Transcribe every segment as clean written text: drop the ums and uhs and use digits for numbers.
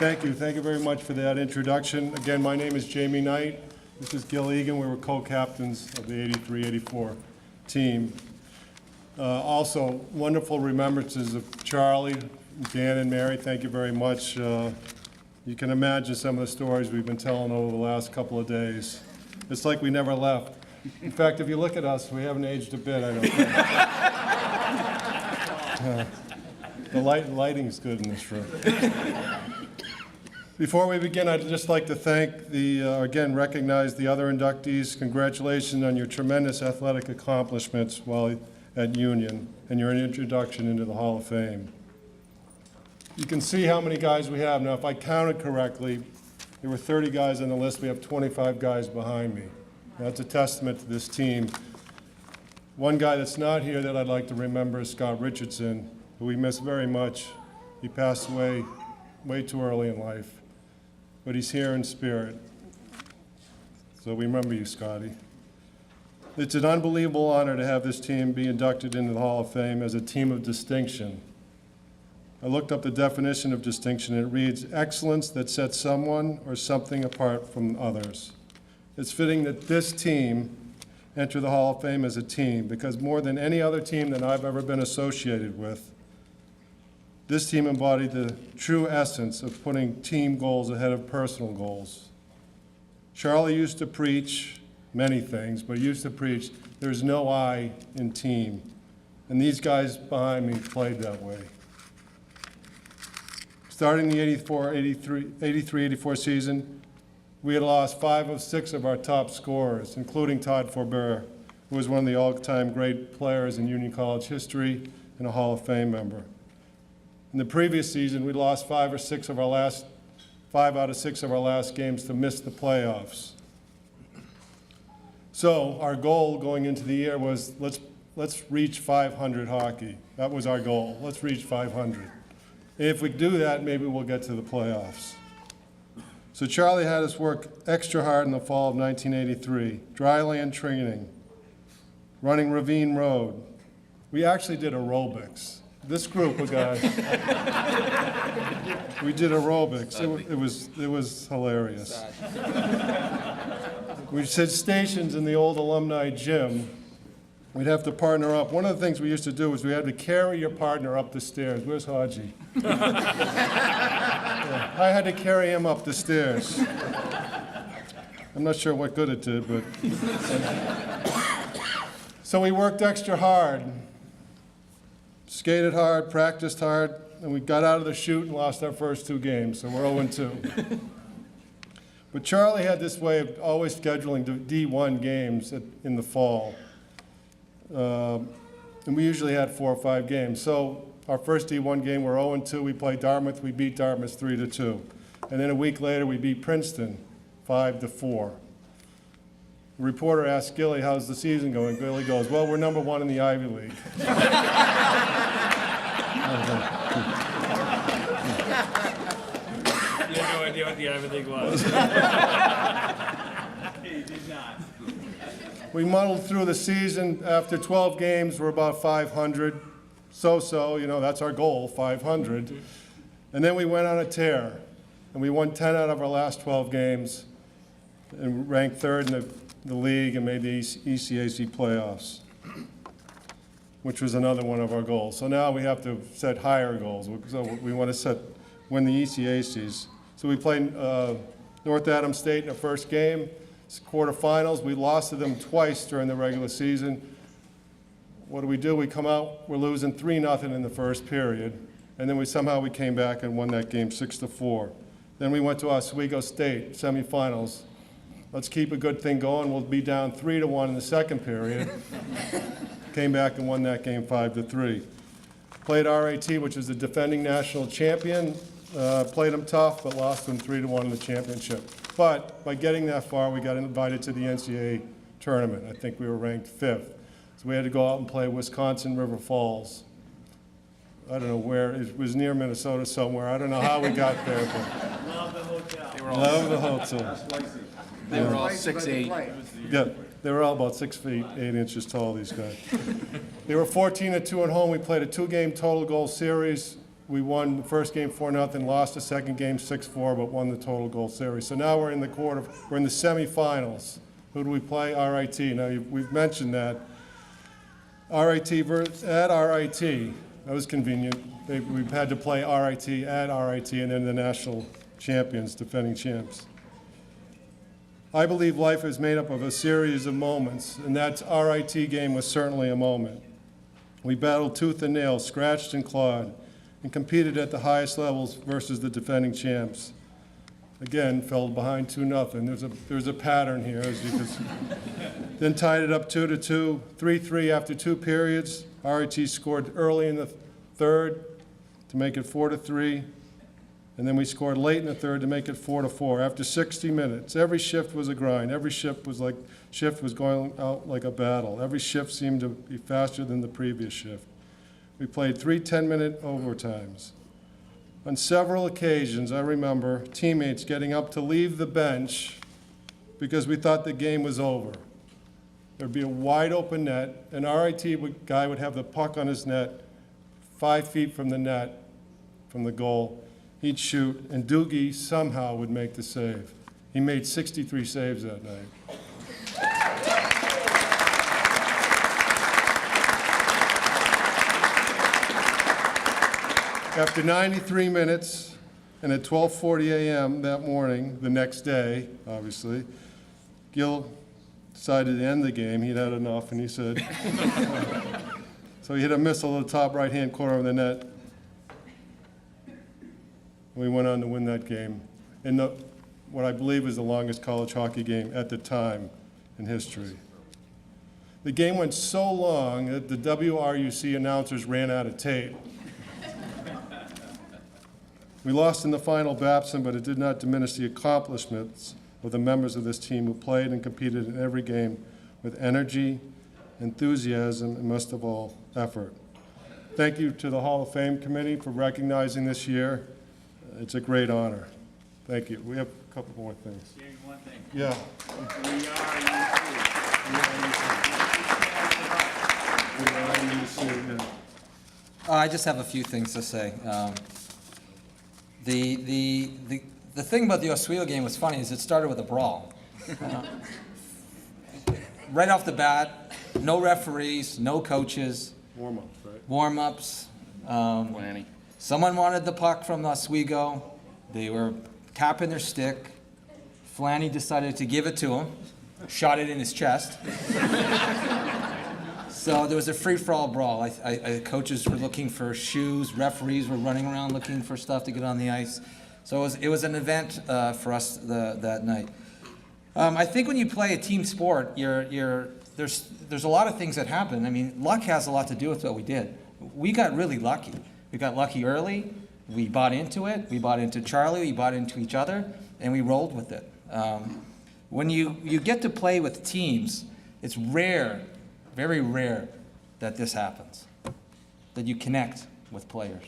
Thank you. Thank you very much for that introduction. Again, my name is Jamie Knight. This is Gil Egan. We were co-captains of the 83-84 team. Also, wonderful remembrances of Charlie, Dan, and Mary. Thank you very much. You can imagine some of the stories we've been telling over the last couple of days. It's like we never left. In fact, if you look at us, we haven't aged a bit, I don't think. The lighting's good in this room. Before we begin, I'd just like to thank again, recognize the other inductees. Congratulations on your tremendous athletic accomplishments while at Union and your introduction into the Hall of Fame. You can see how many guys we have. Now, if I counted correctly, there were 30 guys on the list. We have 25 guys behind me. That's a testament to this team. One guy that's not here that I'd like to remember is Scott Richardson, who we miss very much. He passed away way too early in life. But he's here in spirit. So we remember you, Scotty. It's an unbelievable honor to have this team be inducted into the Hall of Fame as a team of distinction. I looked up the definition of distinction, and it reads, excellence that sets someone or something apart from others. It's fitting that this team enter the Hall of Fame as a team, because more than any other team that I've ever been associated with, this team embodied the true essence of putting team goals ahead of personal goals. Charlie used to preach many things, but he used to preach, there's no I in team. And these guys behind me played that way. Starting the 83-84 season, we had lost 5 of 6 of our top scorers, including Todd Forbert, who was one of the all-time great players in Union College history and a Hall of Fame member. In the previous season, we lost 5 out of 6 of our last games to miss the playoffs. So our goal going into the year was let's reach 500 hockey. That was our goal. Let's reach 500. And if we do that, maybe we'll get to the playoffs. So Charlie had us work extra hard in the fall of 1983, dryland training, running Ravine Road. We actually did aerobics. This group of guys, we did aerobics. It was hilarious. We set stations in the old alumni gym. We'd have to partner up. One of the things we used to do was we had to carry your partner up the stairs. Where's Haji? Yeah, I had to carry him up the stairs. I'm not sure what good it did, but. So we worked extra hard. Skated hard, practiced hard, and we got out of the chute and lost our first 2 games, so we're 0-2. But Charlie had this way of always scheduling D1 games in the fall. And we usually had 4 or 5 games. So our first D1 game, we're 0-2. We played Dartmouth. We beat Dartmouth 3-2. And then a week later, we beat Princeton 5-4. The reporter asked Gilly, how's the season going? Gilly goes, well, we're number 1 in the Ivy League. You had no idea what the Ivy League was. He did not. We muddled through the season. After 12 games, we're about 500. So-so, you know, that's our goal, 500. And then we went on a tear, and we won 10 out of our last 12 games and ranked 3rd in the league and made the ECAC playoffs, which was another one of our goals. So now we have to set higher goals. So we want to win the ECACs. So we played North Adams State in the first game. It's quarterfinals. We lost to them twice during the regular season. What do? We come out, we're losing 3-0 in the first period. And then somehow we came back and won that game 6-4. Then we went to Oswego State, semifinals. Let's keep a good thing going. We'll be down 3-1 in the second period. Came back and won that game 5-3. Played RAT, which was the defending national champion. Played them tough, but lost them 3-1 in the championship. But by getting that far, we got invited to the NCAA tournament. I think we were ranked 5th. So we had to go out and play Wisconsin River Falls. I don't know where. It was near Minnesota somewhere. I don't know how we got there. But Love the hotel. love the hotel. They were all 6'8". Yeah, they were all about 6 feet, 8 inches tall, these guys. They were 14-2 at home. We played a 2-game total goal series we won the first game 4-0, lost the second game 6-4, but won the total goal series. So now we're in the semifinals. Who do we play? RIT. Now, we've mentioned that. RIT at RIT. That was convenient. We've had to play RIT at RIT, and then the national champions, defending champs. I believe life is made up of a series of moments, and that RIT game was certainly a moment. We battled tooth and nail, scratched and clawed, and competed at the highest levels versus the defending champs. Again, fell behind 2-0. There's a pattern here, as you can see. Then tied it up 2-2, 3-3 after 2 periods. RIT scored early in the third to make it 4-3, and then we scored late in the third to make it 4-4. After 60 minutes, every shift was a grind. Every shift was going out like a battle. Every shift seemed to be faster than the previous shift. We played 3 10-minute overtimes. On several occasions, I remember teammates getting up to leave the bench because we thought the game was over. There'd be a wide open net, an RIT guy would have the puck on his net 5 feet from the net, from the goal. He'd shoot, and Doogie somehow would make the save. He made 63 saves that night. After 93 minutes, and at 12:40 a.m. that morning, the next day, obviously, Gil decided to end the game. He'd had enough, and he said, so he hit a missile to the top right-hand corner of the net. We went on to win that game in what I believe is the longest college hockey game at the time in history. The game went so long that the WRUC announcers ran out of tape. We lost in the final Babson, but it did not diminish the accomplishments of the members of this team who played and competed in every game with energy, enthusiasm, and most of all, effort. Thank you to the Hall of Fame Committee for recognizing this year. It's a great honor. Thank you. We have a couple more things. Here's one thing. Yeah. I just have a few things to say. The thing about the Oswego game was funny is it started with a brawl. Right off the bat, no referees, no coaches. Warm-ups, right? Warm-ups. Lanny. Someone wanted the puck from Oswego. They were tapping their stick. Flanny decided to give it to him, shot it in his chest. So there was a free-for-all brawl. Coaches were looking for shoes. Referees were running around looking for stuff to get on the ice. So it was an event for us that night. I think when you play a team sport, there's a lot of things that happen. I mean, luck has a lot to do with what we did. We got really lucky. We got lucky early. We bought into it. We bought into Charlie. We bought into each other, and we rolled with it. When you get to play with teams, it's rare, very rare, that this happens, that you connect with players.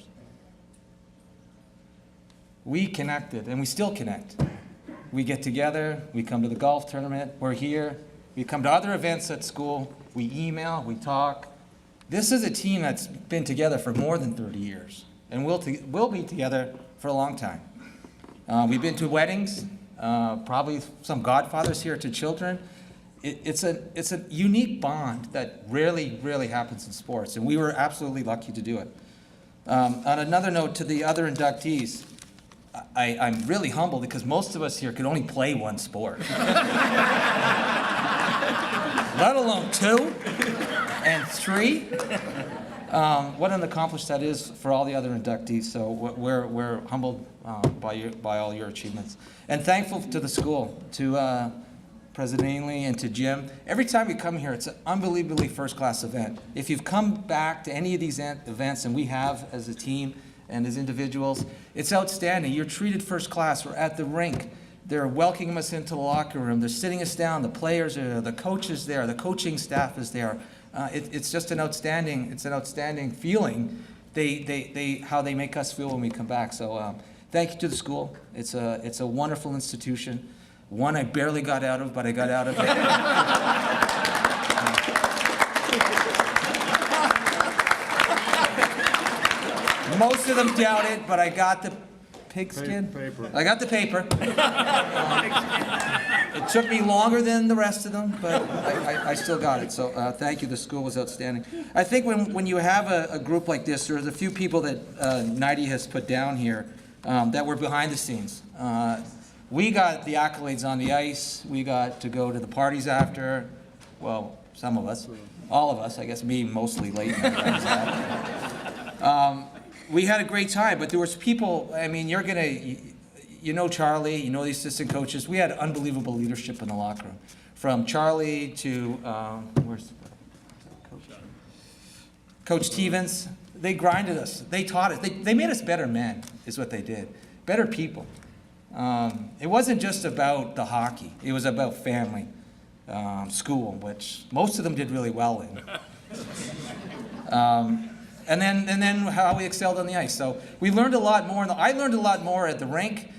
We connected, and we still connect. We get together, we come to the golf tournament, we're here, we come to other events at school, we email, we talk. This is a team that's been together for more than 30 years, and we'll be together for a long time. We've been to weddings, probably some godfathers here to children. It's a unique bond that rarely happens in sports, and we were absolutely lucky to do it. On another note, to the other inductees, I'm really humbled because most of us here could only play one sport, let alone 2 and 3. What an accomplishment that is for all the other inductees. So we're humbled by all your achievements, and thankful to the school, to President Ainley and to Jim. Every time we come here, it's an unbelievably first-class event. If you've come back to any of these events, and we have as a team and as individuals, it's outstanding. You're treated first class. We're at the rink. They're welcoming us into the locker room. They're sitting us down. The players are there. The coach is there. The coaching staff is there. It's just an outstanding feeling. How they make us feel when we come back. So thank you to the school. It's a wonderful institution. One I barely got out of, but I got out of it. Most of them doubt it, but I got the pigskin. Paper. I got the paper. It took me longer than the rest of them, but I still got it. So thank you. The school was outstanding. I think when you have a group like this, there's a few people that NIDE has put down here that were behind the scenes. We got the accolades on the ice. We got to go to the parties after. Well, some of us. All of us. I guess me mostly late. We had a great time, but there was people, I mean, you know Charlie, you know the assistant coaches. We had unbelievable leadership in the locker room. From Charlie to, where's Coach Stevens. They grinded us. They taught us. They made us better men, is what they did. Better people. It wasn't just about the hockey. It was about family, school, which most of them did really well in. And then how we excelled on the ice. So we learned a lot more. I learned a lot more at the rink,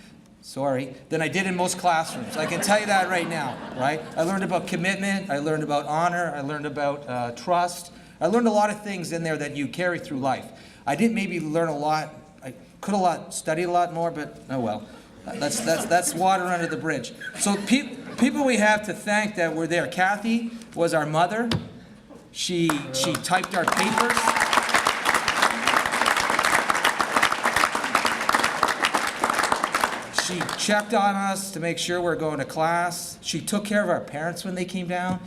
than I did in most classrooms. I can tell you that right now, right? I learned about commitment. I learned about honor. I learned about trust. I learned a lot of things in there that you carry through life. I didn't maybe learn a lot. I could have studied a lot more, but oh well. That's water under the bridge. So people we have to thank that were there. Kathy was our mother. She typed our papers. She checked on us to make sure we're going to class. She took care of our parents when they came down.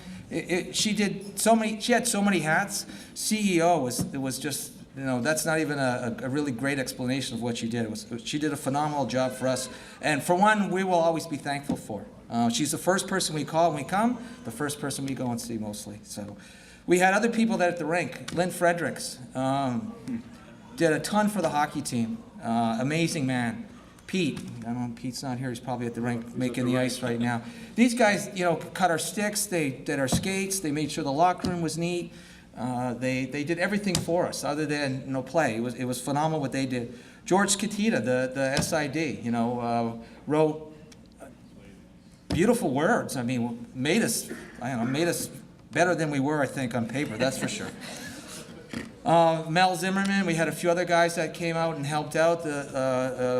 She had so many hats. CEO was just, that's not even a really great explanation of what she did. She did a phenomenal job for us. And for one, we will always be thankful for. She's the first person we call when we come, the first person we go and see mostly. So we had other people that at the rink. Lynn Fredericks did a ton for the hockey team. Amazing man. Pete, I don't know, Pete's not here, he's probably at the rink making the ice right now. These guys, cut our sticks, they did our skates, they made sure the locker room was neat. They did everything for us other than, play. It was phenomenal what they did. George Katita, the SID, wrote beautiful words. I mean, made us better than we were, I think, on paper, that's for sure. Mel Zimmerman, we had a few other guys that came out and helped out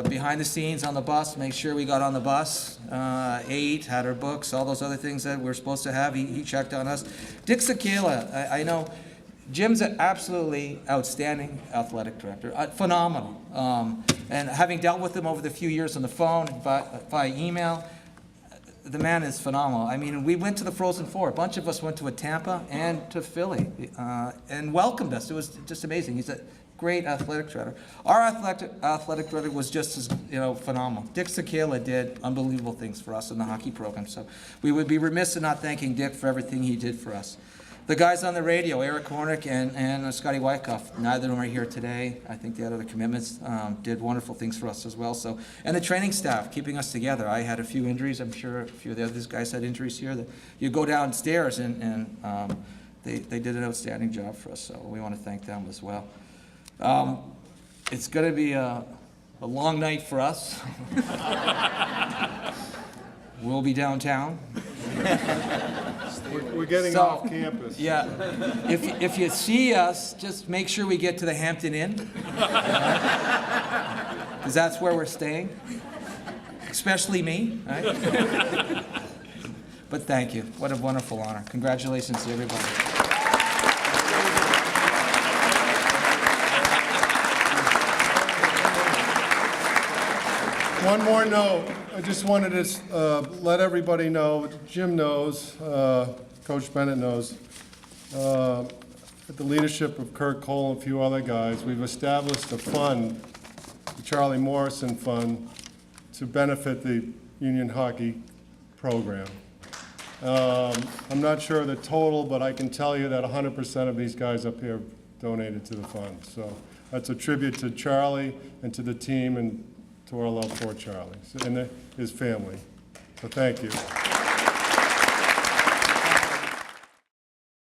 behind the scenes on the bus, make sure we got on the bus. Ate, had our books, all those other things that we're supposed to have. He checked on us. Dick Sakala, I know Jim's an absolutely outstanding athletic director, phenomenal. And having dealt with him over the few years on the phone, via email, the man is phenomenal. I mean, we went to the Frozen Four. A bunch of us went to Tampa and to Philly and welcomed us. It was just amazing. He's a great athletic director. Our athletic director was just as phenomenal. Dick Sakala did unbelievable things for us in the hockey program. So we would be remiss in not thanking Dick for everything he did for us. The guys on the radio, Eric Hornick and Scotty Wyckoff, neither of them are here today. I think they had other commitments, did wonderful things for us as well. So, and the training staff, keeping us together. I had a few injuries. I'm sure a few of the other guys had injuries here. That you go downstairs and they did an outstanding job for us. So we want to thank them as well. It's going to be a long night for us. We'll be downtown. We're getting off campus. Yeah. If you see us, just make sure we get to the Hampton Inn. Because that's where we're staying. Especially me, right? But thank you. What a wonderful honor. Congratulations to everybody. One more note. I just wanted to let everybody know, Jim knows, Coach Bennett knows, with the leadership of Kurt Cole and a few other guys, we've established a fund, the Charlie Morrison Fund, to benefit the Union Hockey program. I'm not sure of the total, but I can tell you that 100% of these guys up here donated to the fund. So that's a tribute to Charlie and to the team and to our love for Charlie and his family. So thank you.